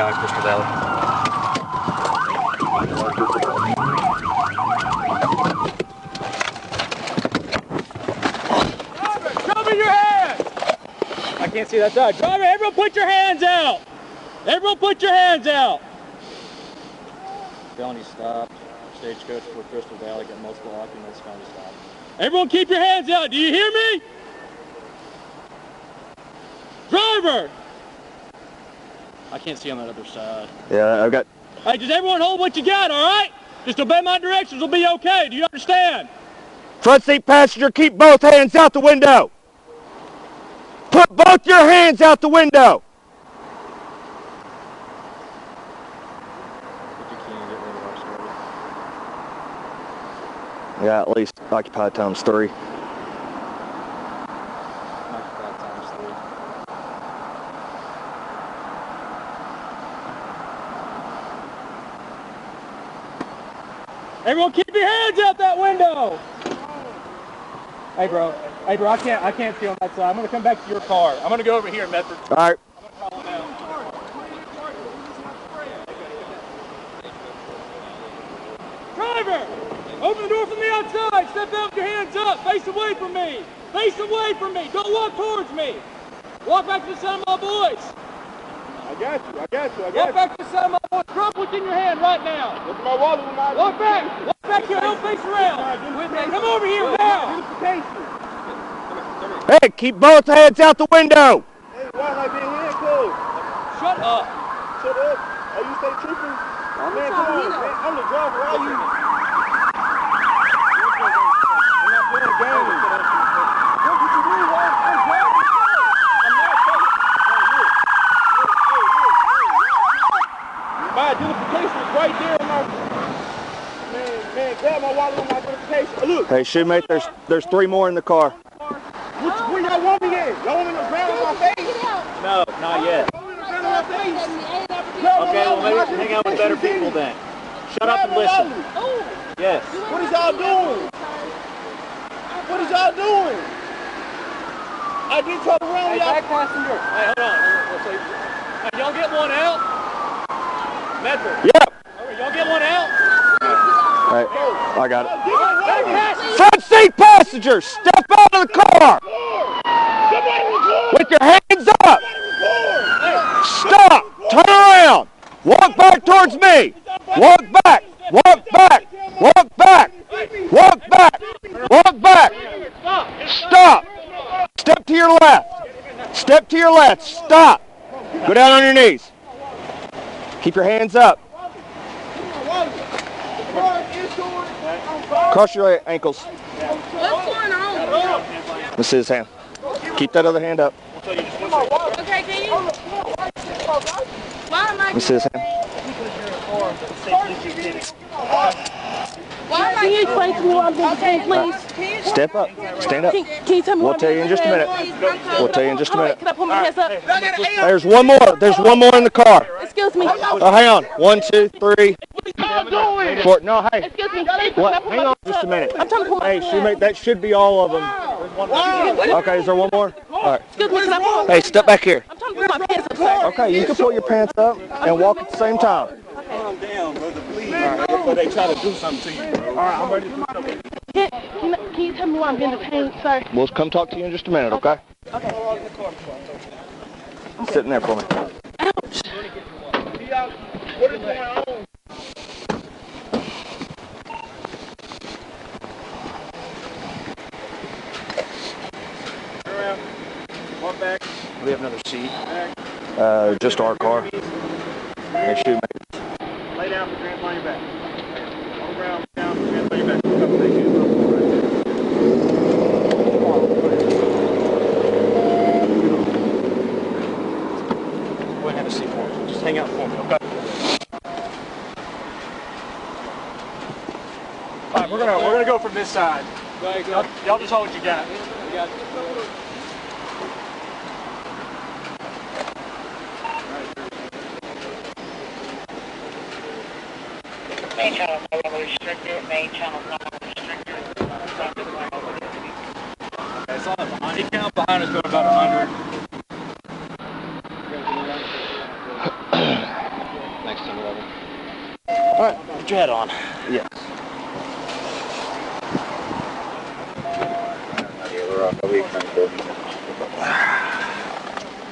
County, Crystal Valley. Show me your hands! I can't see that side. Driver, everyone put your hands out! Everyone put your hands out! Felony stop. Stagecoach for Crystal Valley. Got multiple occupants. Felony stop. Everyone keep your hands out. Do you hear me? Driver! I can't see on that other side. Yeah, I've got... Hey, just everyone hold what you got, all right? Just obey my directions. We'll be okay. Do you understand? Front seat passenger, keep both hands out the window. Put both your hands out the window. Yeah, at least occupied times 3. Occupied times 3. Everyone keep your hands out that window. Hey bro, I can't see on that side. I'm gonna come back to your car. I'm gonna go over here, Medford. All right. Driver, open the door from the outside. Step out with your hands up. Face away from me. Face away from me. Don't walk towards me. Walk back to the side of my voice. I got you. Walk back to the side of my voice. Drop what's in your hand right now. Look at my wallet with my Walk back. Walk back here. Don't face around. Come over here now. Hey, keep both hands out the window. Hey, why am I being handcuffed? Shut up. Shut up. Are you state trooper? Man, come on, man. I'm the driver. Why are you? I'm not playing games. What did you do? I'm driving. I'm not fighting. My identification is right there on my... Man, grab my wallet on my identification. Look. Hey, shootmate, there's 3 more in the car. Where y'all want me at? Y'all want me to ground on my face? No, not yet. Okay, well maybe hang out with better people then. Shut up and listen. Yes. What is y'all doing? What is y'all doing? I did try to round y'all. Back passenger. Hey, hold on. Hey, y'all get one out? Medford. Yep. Right, y'all get one out? Hey, I got it. Front seat passengers, step out of the car. With your hands up. Stop. Turn around. Walk back towards me. Walk back. Walk back. Walk back. Walk back. Walk back. Stop. Step to your left. Step to your left. Stop. Go down on your knees. Keep your hands up. Cross your ankles. What's going on? Let me see his hand. Keep that other hand up. Okay, can you? Why am I? Let me see his hand. Can you explain to me what I'm doing, please? Step up. Stand up. Can you tell me We'll what tell you in just a minute. We'll tell you in just a minute. Can I pull my hands up? There's one more. There's one more in the car. Excuse me. Oh, hang on. 1, 2, 3, 4. No, hey. Excuse me. What? Hang on just a minute. I'm trying to pull my Hey, shootmate, that should be all of them. Okay, is there one more? All right. Excuse me. Can I pull? Hey, step back here. I'm trying to pull my pants up, sir. Okay, you can pull your pants up and walk at the same time. Calm down, brother, please. Before they try to do something to you, bro. All right, I'm ready to do something. Can you tell me why I'm being detained, sir? We'll come talk to you in just a minute, okay? Okay. Sitting there for me. Ouch. What is going on? Turn around. Walk back. We have another seat. Back. Just our car. Hey, shootmate. Lay down for Grant on your back. On the ground, down for Grant on your back. Thank you. Go ahead and have a seat for me. Just hang out for me, okay? All right, we're gonna go from this side. Y'all just hold what you got. Main channel no longer restricted. Main channel no longer restricted. Okay, so behind. He count behind us going about 100. All right, put your head on. Yes. Yeah, we're on the weekend.